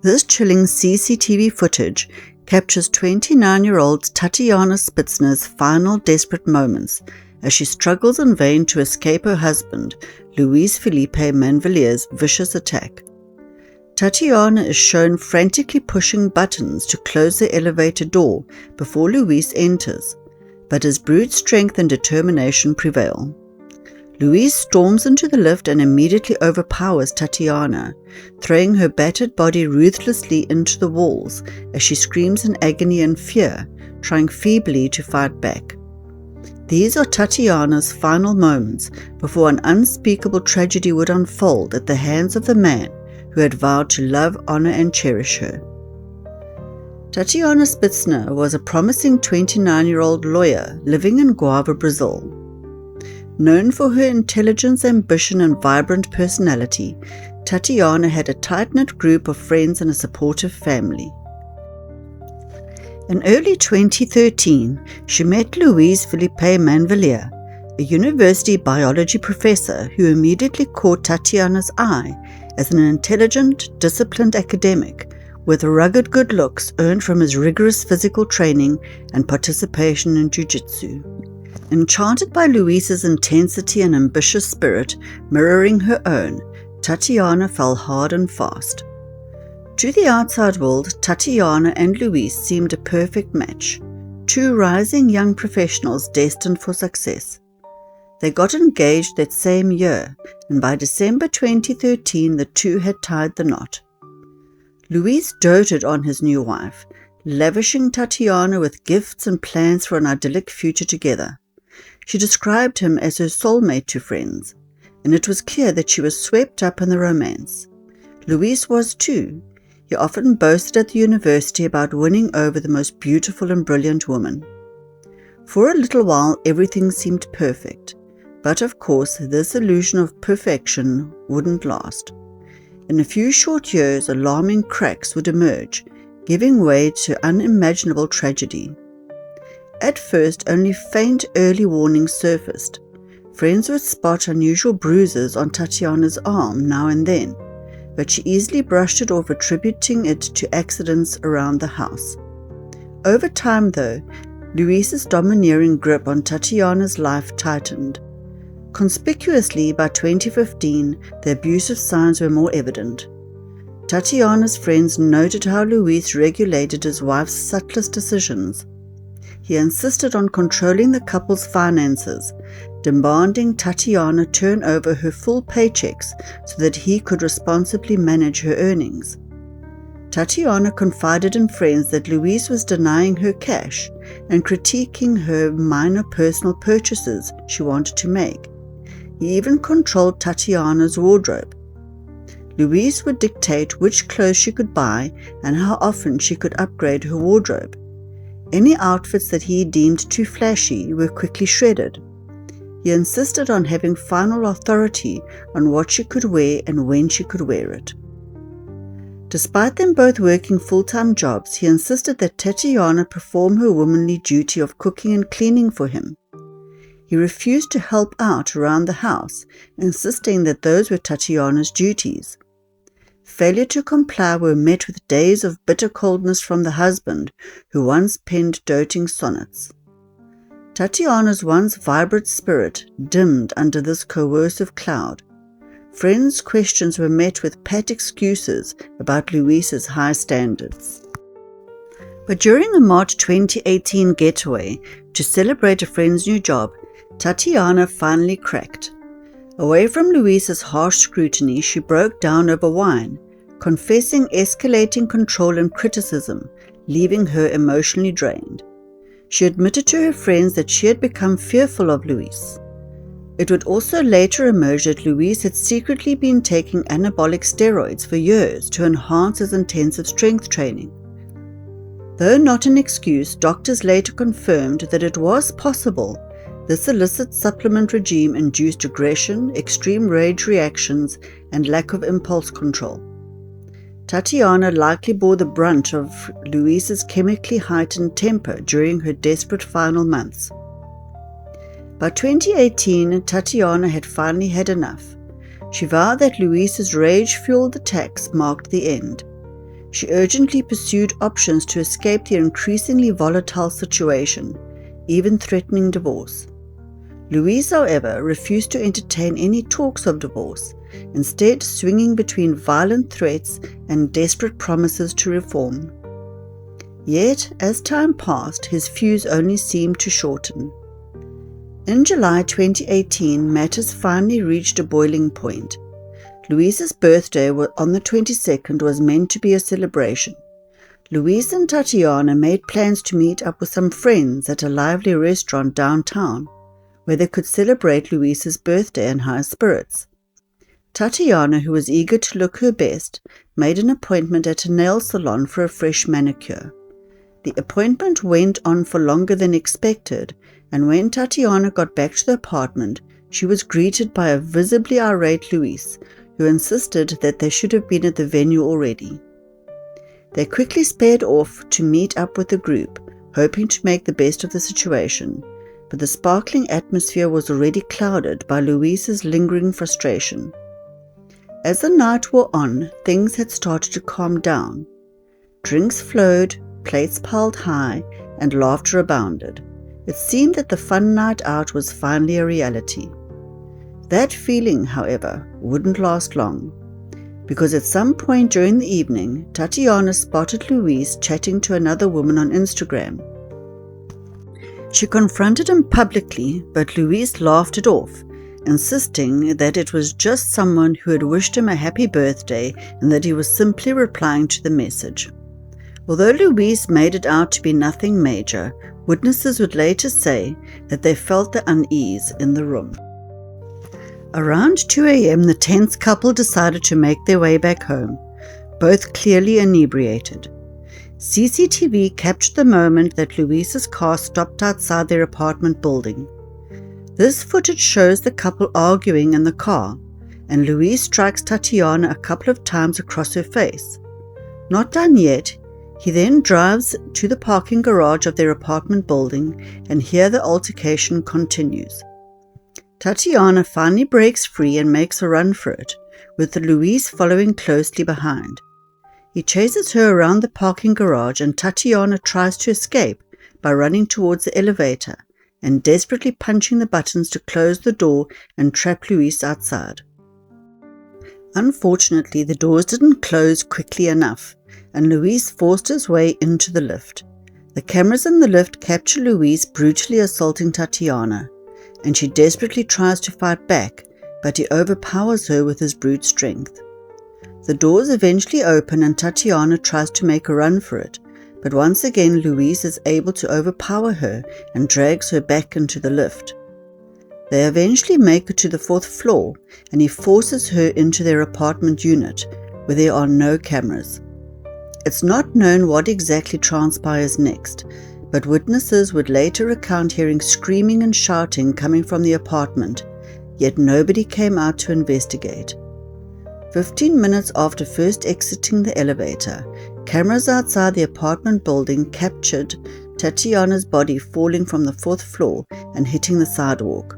This chilling CCTV footage captures 29-year-old Tatiana Spitzner's final desperate moments as she struggles in vain to escape her husband, Felipe Manvalier's vicious attack. Tatiana is shown frantically pushing buttons to close the elevator door before Luis enters, but his brute strength and determination prevail. Luis storms into the lift and immediately overpowers Tatiana, throwing her battered body ruthlessly into the walls as she screams in agony and fear, trying feebly to fight back. These are Tatiana's final moments before an unspeakable tragedy would unfold at the hands of the man who had vowed to love, honor, and cherish her. Tatiana Spitzner was a promising 29-year-old lawyer living in Guava, Brazil. Known for her intelligence, ambition, and vibrant personality, Tatiana had a tight-knit group of friends and a supportive family. In early 2013, she met Felipe Manvalier, a university biology professor who immediately caught Tatiana's eye as an intelligent, disciplined academic with rugged good looks earned from his rigorous physical training and participation in jiu-jitsu. Enchanted by Luis's intensity and ambitious spirit mirroring her own, Tatiana fell hard and fast. To the outside world, Tatiana and Luis seemed a perfect match, two rising young professionals destined for success. They got engaged that same year, and by December 2013 the two had tied the knot. Luis doted on his new wife, lavishing Tatiana with gifts and plans for an idyllic future together. She described him as her soulmate to friends, and it was clear that she was swept up in the romance. Luis was too. He often boasted at the university about winning over the most beautiful and brilliant woman. For a little while everything seemed perfect, but of course this illusion of perfection wouldn't last. In a few short years alarming cracks would emerge, giving way to unimaginable tragedy. At first, only faint early warnings surfaced. Friends would spot unusual bruises on Tatiana's arm now and then, but she easily brushed it off, attributing it to accidents around the house. Over time, though, Luis's domineering grip on Tatiana's life tightened. Conspicuously, by 2015, the abusive signs were more evident. Tatiana's friends noted how Luis regulated his wife's subtlest decisions. He insisted on controlling the couple's finances, demanding Tatiana turn over her full paychecks so that he could responsibly manage her earnings. Tatiana confided in friends that Luis was denying her cash and critiquing her minor personal purchases she wanted to make. He even controlled Tatiana's wardrobe. Luis would dictate which clothes she could buy and how often she could upgrade her wardrobe. Any outfits that he deemed too flashy were quickly shredded. He insisted on having final authority on what she could wear and when she could wear it. Despite them both working full-time jobs, he insisted that Tatiana perform her womanly duty of cooking and cleaning for him. He refused to help out around the house, insisting that those were Tatiana's duties. Failure to comply were met with days of bitter coldness from the husband, who once penned doting sonnets. Tatiana's once vibrant spirit dimmed under this coercive cloud. Friends' questions were met with pat excuses about Luis's high standards. But during a March 2018 getaway to celebrate a friend's new job, Tatiana finally cracked. Away from Luis's harsh scrutiny, she broke down over wine, confessing escalating control and criticism, leaving her emotionally drained. She admitted to her friends that she had become fearful of Luis. It would also later emerge that Luis had secretly been taking anabolic steroids for years to enhance his intensive strength training. Though not an excuse, doctors later confirmed that it was possible this illicit supplement regime induced aggression, extreme rage reactions, and lack of impulse control. Tatiana likely bore the brunt of Luis's chemically heightened temper during her desperate final months. By 2018, Tatiana had finally had enough. She vowed that Luis's rage-fueled attacks marked the end. She urgently pursued options to escape the increasingly volatile situation, even threatening divorce. Louise, however, refused to entertain any talks of divorce, instead swinging between violent threats and desperate promises to reform. Yet, as time passed, his fuse only seemed to shorten. In July 2018, matters finally reached a boiling point. Louise's birthday on the 22nd was meant to be a celebration. Louise and Tatiana made plans to meet up with some friends at a lively restaurant downtown, where they could celebrate Louise's birthday in high spirits. Tatiana, who was eager to look her best, made an appointment at a nail salon for a fresh manicure. The appointment went on for longer than expected, and when Tatiana got back to the apartment, she was greeted by a visibly irate Louise, who insisted that they should have been at the venue already. They quickly sped off to meet up with the group, hoping to make the best of the situation, but the sparkling atmosphere was already clouded by Louise's lingering frustration. As the night wore on, things had started to calm down. Drinks flowed, plates piled high, and laughter abounded. It seemed that the fun night out was finally a reality. That feeling, however, wouldn't last long, because at some point during the evening, Tatiana spotted Louise chatting to another woman on Instagram. She confronted him publicly, but Louise laughed it off, insisting that it was just someone who had wished him a happy birthday and that he was simply replying to the message. Although Louise made it out to be nothing major, witnesses would later say that they felt the unease in the room. Around 2 a.m., the tense couple decided to make their way back home, both clearly inebriated. CCTV captured the moment that Louise's car stopped outside their apartment building. This footage shows the couple arguing in the car, and Louise strikes Tatiana a couple of times across her face. Not done yet, he then drives to the parking garage of their apartment building, and here the altercation continues. Tatiana finally breaks free and makes a run for it, with Louise following closely behind. He chases her around the parking garage, and Tatiana tries to escape by running towards the elevator and desperately punching the buttons to close the door and trap Louise outside. Unfortunately, the doors didn't close quickly enough, and Louise forced his way into the lift. The cameras in the lift capture Louise brutally assaulting Tatiana, and she desperately tries to fight back, but he overpowers her with his brute strength. The doors eventually open and Tatiana tries to make a run for it, but once again Louise is able to overpower her and drags her back into the lift. They eventually make it to the 4th floor, and he forces her into their apartment unit, where there are no cameras. It's not known what exactly transpires next, but witnesses would later recount hearing screaming and shouting coming from the apartment, yet nobody came out to investigate. 15 minutes after first exiting the elevator, cameras outside the apartment building captured Tatiana's body falling from the 4th floor and hitting the sidewalk.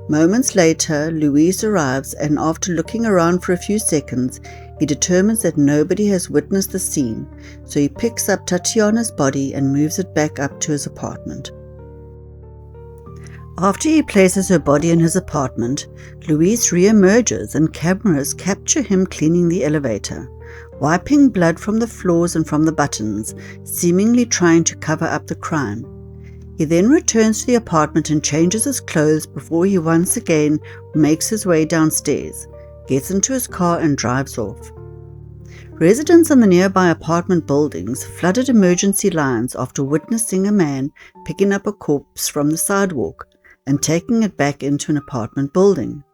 Moments later, Louise arrives, and after looking around for a few seconds, he determines that nobody has witnessed the scene, so he picks up Tatiana's body and moves it back up to his apartment. After he places her body in his apartment, Louise re-emerges and cameras capture him cleaning the elevator, wiping blood from the floors and from the buttons, seemingly trying to cover up the crime. He then returns to the apartment and changes his clothes before he once again makes his way downstairs, gets into his car and drives off. Residents in the nearby apartment buildings flooded emergency lines after witnessing a man picking up a corpse from the sidewalk and taking it back into an apartment building.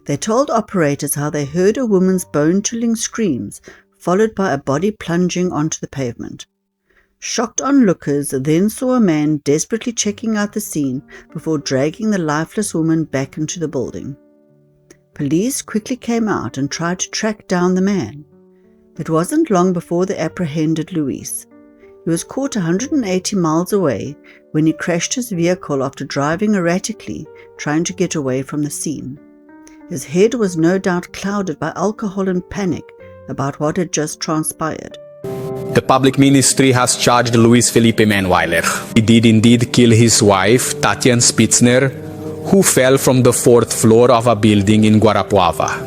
They told operators how they heard a woman's bone-chilling screams, followed by a body plunging onto the pavement. Shocked onlookers then saw a man desperately checking out the scene before dragging the lifeless woman back into the building. Police quickly came out and tried to track down the man. It wasn't long before they apprehended Louise. He was caught 180 miles away when he crashed his vehicle after driving erratically, trying to get away from the scene. His head was no doubt clouded by alcohol and panic about what had just transpired. The public ministry has charged Luis Felipe Manvalier. He did indeed kill his wife, Tatiana Spitzner, who fell from the 4th floor of a building in Guarapuava.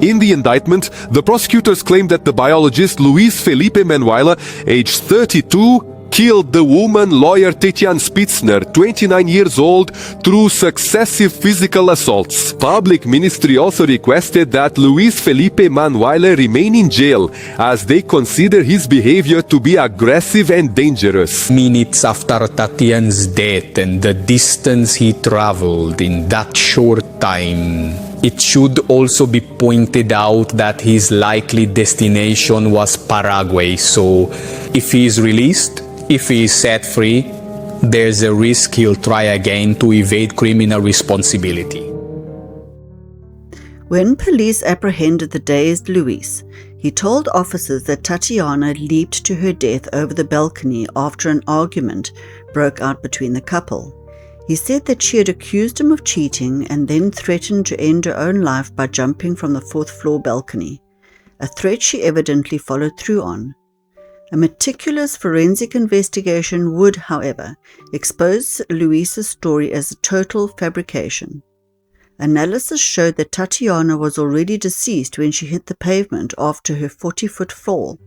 In the indictment, the prosecutors claimed that the biologist Luis Felipe Manvalier, aged 32, killed the woman lawyer Tatiana Spitzner, 29 years old, through successive physical assaults. Public ministry also requested that Luis Felipe Manvalier remain in jail, as they consider his behavior to be aggressive and dangerous. Minutes after Tatiana's death and the distance he traveled in that short time, it should also be pointed out that his likely destination was Paraguay, so if he is released, if he is set free, there's a risk he'll try again to evade criminal responsibility. When police apprehended the dazed Luis, he told officers that Tatiana leaped to her death over the balcony after an argument broke out between the couple. He said that she had accused him of cheating and then threatened to end her own life by jumping from the 4th floor balcony, a threat she evidently followed through on. A meticulous forensic investigation would, however, expose Luis's story as a total fabrication. Analysis showed that Tatiana was already deceased when she hit the pavement after her 40-foot fall.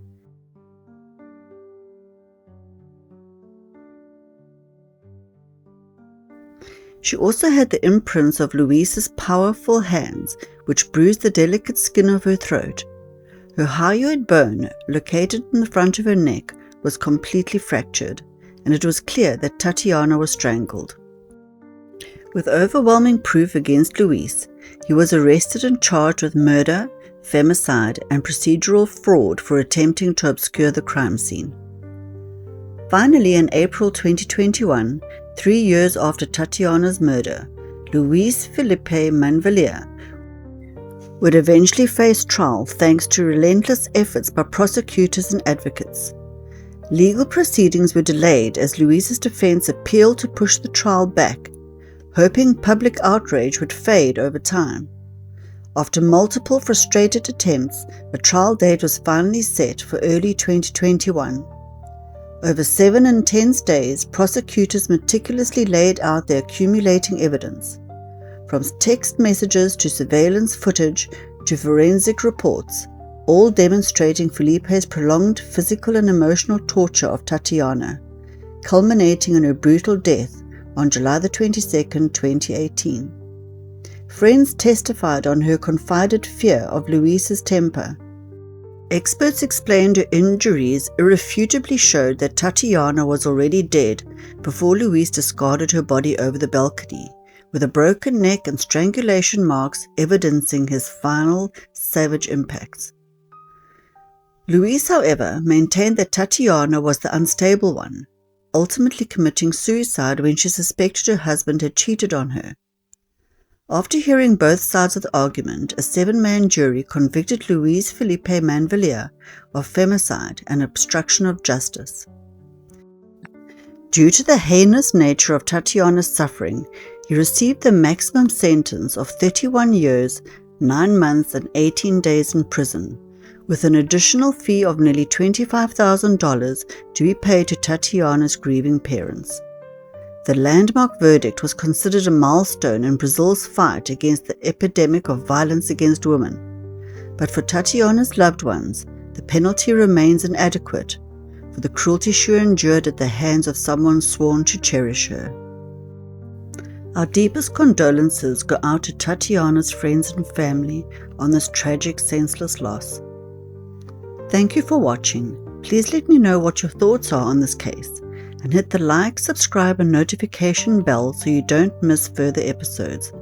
She also had the imprints of Luis's powerful hands, which bruised the delicate skin of her throat. Her hyoid bone, located in the front of her neck, was completely fractured, and it was clear that Tatiana was strangled. With overwhelming proof against Luis, he was arrested and charged with murder, femicide, and procedural fraud for attempting to obscure the crime scene. Finally, in April 2021, 3 years after Tatiana's murder, Luis Felipe Manvalier would eventually face trial thanks to relentless efforts by prosecutors and advocates. Legal proceedings were delayed as Luis's defense appealed to push the trial back, hoping public outrage would fade over time. After multiple frustrated attempts, a trial date was finally set for early 2021. Over 7 intense days, prosecutors meticulously laid out their accumulating evidence. From text messages to surveillance footage to forensic reports, all demonstrating Felipe's prolonged physical and emotional torture of Tatiana, culminating in her brutal death on July 22, 2018. Friends testified on her confided fear of Luis's temper. Experts explained her injuries irrefutably showed that Tatiana was already dead before Luis discarded her body over the balcony, with a broken neck and strangulation marks evidencing his final savage impacts. Luis, however, maintained that Tatiana was the unstable one, ultimately committing suicide when she suspected her husband had cheated on her. After hearing both sides of the argument, a 7-man jury convicted Luis Felipe Manvalier of femicide and obstruction of justice. Due to the heinous nature of Tatiana's suffering, he received the maximum sentence of 31 years, 9 months and 18 days in prison, with an additional fee of nearly $25,000 to be paid to Tatiana's grieving parents. The landmark verdict was considered a milestone in Brazil's fight against the epidemic of violence against women. But for Tatiana's loved ones, the penalty remains inadequate for the cruelty she endured at the hands of someone sworn to cherish her. Our deepest condolences go out to Tatiana's friends and family on this tragic, senseless loss. Thank you for watching. Please let me know what your thoughts are on this case, and hit the like, subscribe and notification bell so you don't miss further episodes.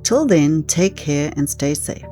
Till then, take care and stay safe.